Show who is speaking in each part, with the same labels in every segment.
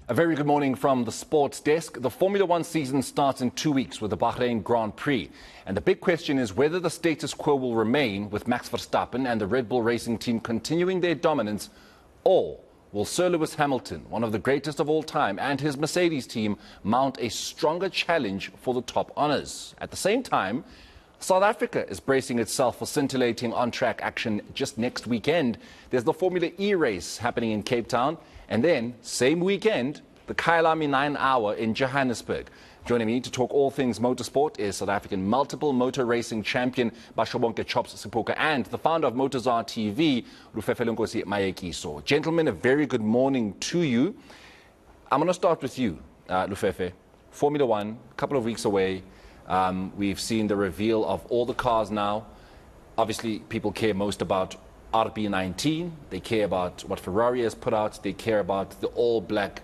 Speaker 1: A very good morning from the sports desk. The Formula One season starts in 2 weeks with the Bahrain Grand Prix. And the big question is whether the status quo will remain with Max Verstappen and the Red Bull Racing team continuing their dominance, or will Sir Lewis Hamilton, one of the greatest of all time, and his Mercedes team mount a stronger challenge for the top honours? At the same time, South Africa is bracing itself for scintillating on-track action just next weekend. There's the Formula E race happening in Cape Town. And then, same weekend, the Kyalami 9 Hour in Johannesburg. Joining me to talk all things motorsport is South African multiple motor racing champion Bashobonke Chops Sipuka and the founder of Motozar TV, Lufefe Nkosi Mayekiso. Gentlemen, a very good morning to you. I'm going to start with you, Lufefe. Formula One, a couple of weeks away. We've seen the reveal of all the cars now. Obviously, people care most about RB19, they care about what Ferrari has put out, they care about the all-black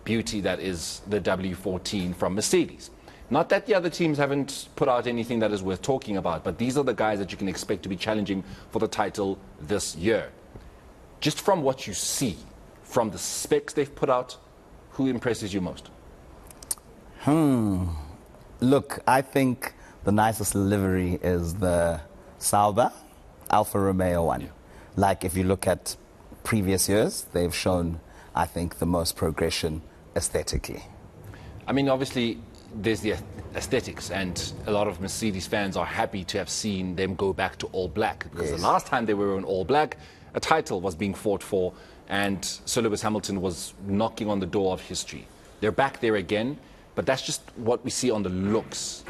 Speaker 1: beauty that is the W14 from Mercedes. Not that the other teams haven't put out anything that is worth talking about, but these are the guys that you can expect to be challenging for the title this year. Just from what you see, from the specs they've put out, who impresses you most?
Speaker 2: Look, I think the nicest livery is the Sauber Alfa Romeo one. Yeah. Like if you look at previous years, they've shown, I think, the most progression aesthetically.
Speaker 1: I mean, obviously, there's the aesthetics, and a lot of Mercedes fans are happy to have seen them go back to all black. Because the last time they were in all black, a title was being fought for, and Sir Lewis Hamilton was knocking on the door of history. They're back there again, but that's just what we see on the looks,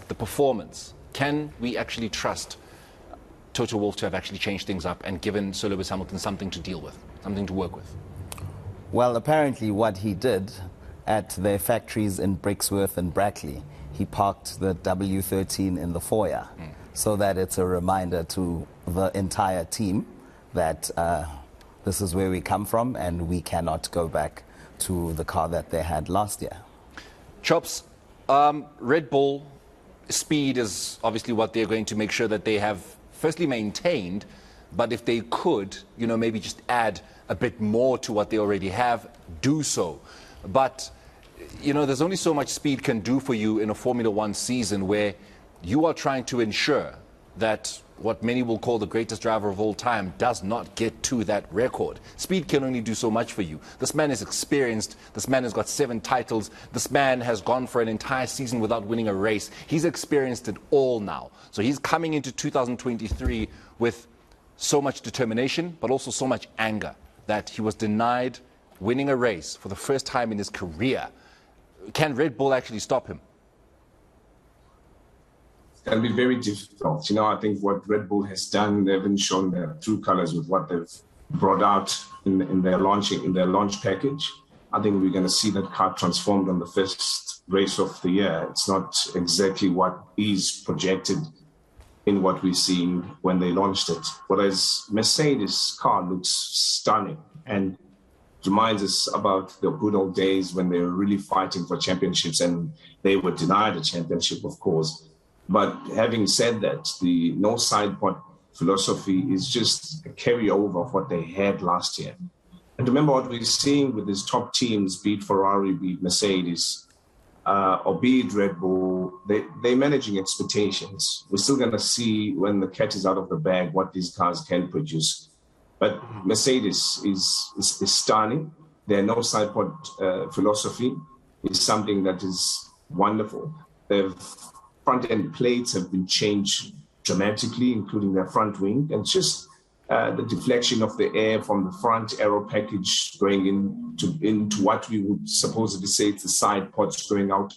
Speaker 1: the performance. Can we actually trust Toto Wolff to have actually changed things up and given Sir Lewis Hamilton something to deal with, something to work with?
Speaker 2: Well, apparently what he did at their factories in Brixworth and Brackley, he parked the W13 in the foyer so that it's a reminder to the entire team that this is where we come from and we cannot go back to the car that they had last year.
Speaker 1: Chops, Red Bull speed is obviously what they're going to make sure that they have firstly maintained, but if they could, maybe just add a bit more to what they already have, do so. But, there's only so much speed can do for you in a Formula One season where you are trying to ensure that what many will call the greatest driver of all time does not get to that record. Speed can only do so much for you. This man is experienced. This man has got 7 titles. This man has gone for an entire season without winning a race. He's experienced it all now. So he's coming into 2023 with so much determination, but also so much anger that he was denied winning a race for the first time in his career. Can Red Bull actually stop him?
Speaker 3: It'll be very difficult. I think what Red Bull has done, they haven't shown their true colors with what they've brought out in their launch package. I think we're going to see that car transformed on the first race of the year. It's not exactly what is projected in what we're seeing when they launched it. Whereas Mercedes' car looks stunning and reminds us about the good old days when they were really fighting for championships, and they were denied a championship, of course. But having said that, the no side pod philosophy is just a carryover of what they had last year. And remember what we're seeing with these top teams, be it Ferrari, be it Mercedes, or be it Red Bull, they're managing expectations. We're still going to see when the cat is out of the bag what these cars can produce. But Mercedes is stunning. Their no side pod philosophy is something that is wonderful. They've front-end plates have been changed dramatically, including their front wing, and just the deflection of the air from the front aero package going into what we would supposedly say it's the side pods going out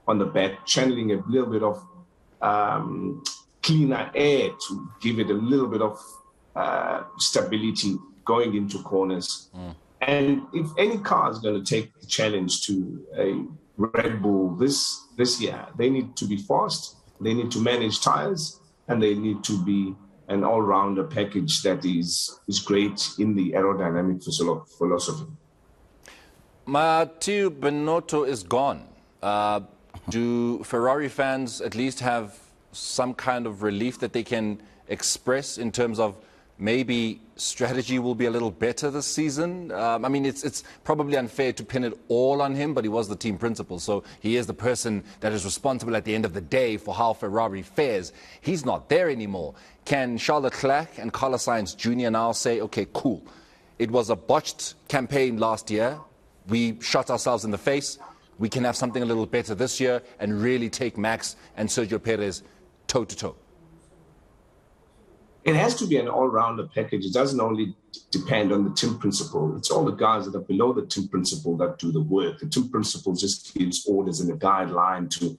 Speaker 3: on the back, channeling a little bit of cleaner air to give it a little bit of stability going into corners. And if any car is going to take the challenge to a Red Bull this year, they need to be fast, they need to manage tires, and they need to be an all-rounder package that is great in the aerodynamic philosophy.
Speaker 1: Matteo Binotto is gone. Do Ferrari fans at least have some kind of relief that they can express in terms of maybe strategy will be a little better this season? I mean, it's probably unfair to pin it all on him, but he was the team principal, so he is the person that is responsible at the end of the day for how Ferrari fares. He's not there anymore. Can Charles Leclerc and Carlos Sainz Jr. now say, okay, cool, it was a botched campaign last year, we shot ourselves in the face, we can have something a little better this year and really take Max and Sergio Perez toe-to-toe?
Speaker 3: It has to be an all-rounder package. It doesn't only depend on the team principal. It's all the guys that are below the team principal that do the work. The team principal just gives orders and a guideline to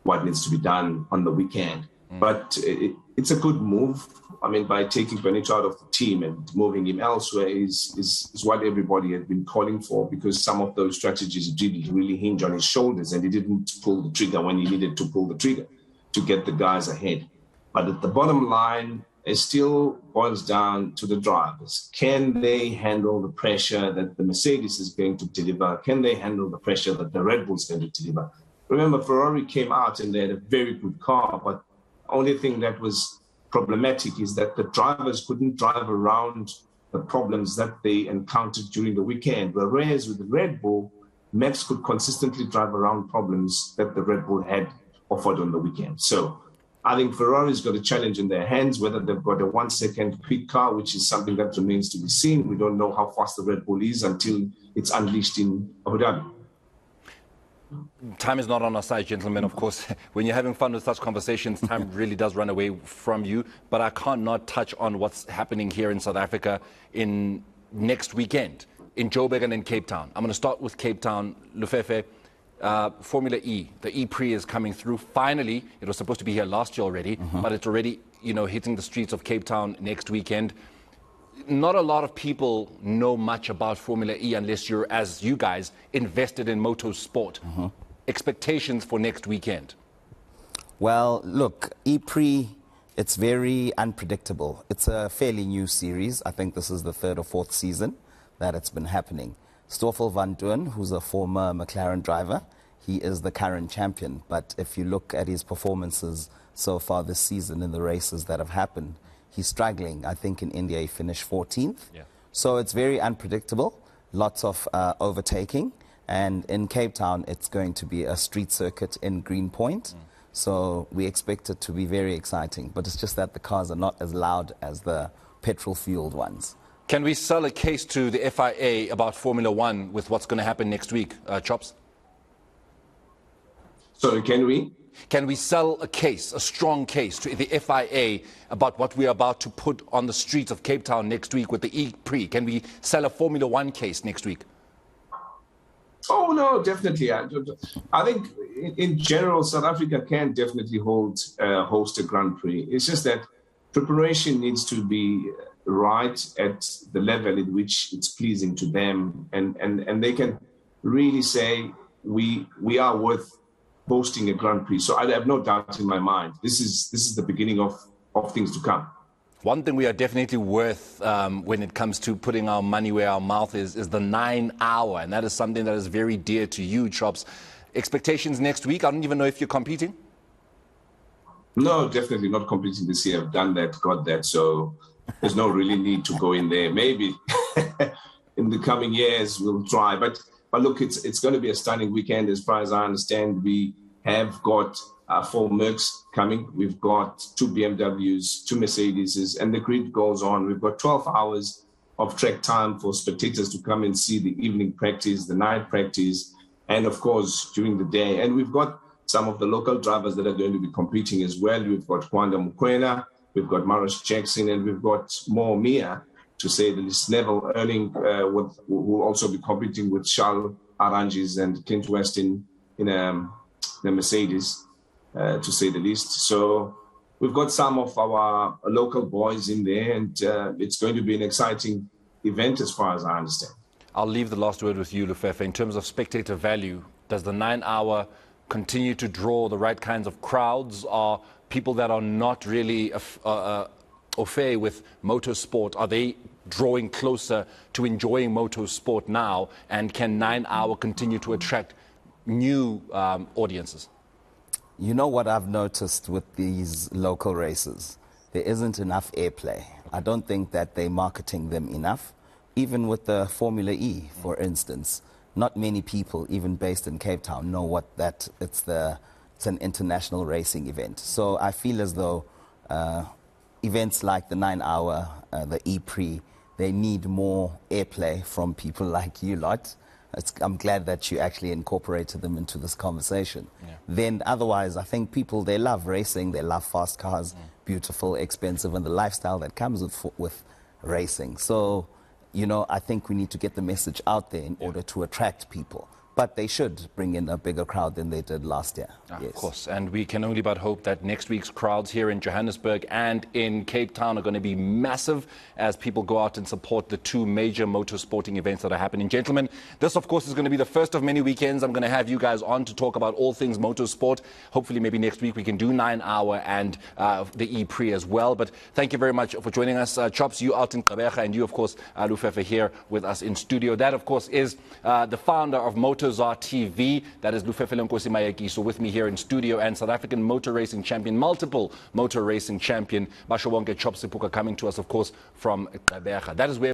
Speaker 3: what needs to be done on the weekend. But it's a good move. I mean, by taking Benito out of the team and moving him elsewhere is what everybody had been calling for, because some of those strategies didn't really hinge on his shoulders, and he didn't pull the trigger when he needed to pull the trigger to get the guys ahead. But at the bottom line, it still boils down to the drivers. Can they handle the pressure that the Mercedes is going to deliver? Can they handle the pressure that the Red Bull is going to deliver? Remember, Ferrari came out and they had a very good car, but the only thing that was problematic is that the drivers couldn't drive around the problems that they encountered during the weekend. Whereas with the Red Bull, Max could consistently drive around problems that the Red Bull had offered on the weekend. So I think Ferrari's got a challenge in their hands, whether they've got a 1 second quick car, which is something that remains to be seen. We don't know how fast the Red Bull is until it's unleashed in Abu Dhabi.
Speaker 1: Time is not on our side, gentlemen. Of course, when you're having fun with such conversations, time really does run away from you. But I can't not touch on what's happening here in South Africa in next weekend in Joburg and in Cape Town. I'm going to start with Cape Town. Lufefe, Formula E, the E-Prix is coming through. Finally, it was supposed to be here last year already, but it's already, hitting the streets of Cape Town next weekend. Not a lot of people know much about Formula E unless you're, as you guys, invested in motorsport. Expectations for next weekend?
Speaker 2: Well, look, E-Prix, it's very unpredictable. It's a fairly new series. I think this is the 3rd or 4th season that it's been happening. Stoffel van Doorn, who's a former McLaren driver, he is the current champion. But if you look at his performances so far this season in the races that have happened, he's struggling. I think in India he finished 14th. Yeah. So it's very unpredictable, lots of overtaking. And in Cape Town, it's going to be a street circuit in Greenpoint. So we expect it to be very exciting. But it's just that the cars are not as loud as the petrol-fueled ones.
Speaker 1: Can we sell a case to the FIA about Formula One with what's going to happen next week, Chops?
Speaker 3: Sorry, can we?
Speaker 1: Can we sell a case, a strong case, to the FIA about what we are about to put on the streets of Cape Town next week with the E-Prix? Can we sell a Formula One case next week?
Speaker 3: Oh, no, definitely. I think in general, South Africa can definitely host a Grand Prix. It's just that preparation needs to be right at the level in which it's pleasing to them. And they can really say, we are worth hosting a Grand Prix. So I have no doubt in my mind. This is the beginning of things to come.
Speaker 1: One thing we are definitely worth when it comes to putting our money where our mouth is the 9 Hour. And that is something that is very dear to you, Chops. Expectations next week? I don't even know if you're competing.
Speaker 3: No, definitely not competing this year. I've done that, got that. So there's no really need to go in there. Maybe in the coming years we'll try. But look, it's going to be a stunning weekend as far as I understand. We have got 4 Mercs coming. We've got 2 BMWs, 2 Mercedes, and the grid goes on. We've got 12 hours of track time for spectators to come and see the evening practice, the night practice, and of course during the day. And we've got some of the local drivers that are going to be competing as well. We've got Kwanda Mukwena, we've got Maros Jackson, and we've got Mo Mia, to say the least. Neville Erling will also be competing with Charles Arangis and Clint West in the Mercedes, to say the least. So we've got some of our local boys in there, and it's going to be an exciting event as far as I understand.
Speaker 1: I'll leave the last word with you, Lufefe. In terms of spectator value, does the 9 Hour continue to draw the right kinds of crowds? Are people that are not really au fait with motorsport, are they drawing closer to enjoying motorsport now? And can 9 Hour continue to attract new audiences?
Speaker 2: You know what I've noticed with these local races? there isn't enough airplay. I don't think that they're marketing them enough. Even with the Formula E, for instance, not many people, even based in Cape Town, know what that it's an international racing event. So I feel as though events like the 9 Hour, the E-Prix, they need more airplay from people like you lot. I'm glad that you actually incorporated them into this conversation. Yeah. Then otherwise, I think people, they love racing, they love fast cars, beautiful, expensive, and the lifestyle that comes with racing. So, you know, I think we need to get the message out there in order to attract people. But they should bring in a bigger crowd than they did last year.
Speaker 1: Yes. Of course, and we can only but hope that next week's crowds here in Johannesburg and in Cape Town are going to be massive as people go out and support the two major motorsporting events that are happening. Gentlemen, this of course is going to be the first of many weekends. I'm going to have you guys on to talk about all things motorsport. Hopefully maybe next week we can do 9 Hour and the E-Prix as well. But thank you very much for joining us. Chops, you out in Gqeberha, and you of course, Lufefe, here with us in studio. That of course is the founder of Motozar TV, that is Lufefe Nkosi Mayeki. So with me here in studio, and South African motor racing champion, multiple motor racing champion, Basho Wonke Chops Sepuka, coming to us of course from Gqeberha. That is where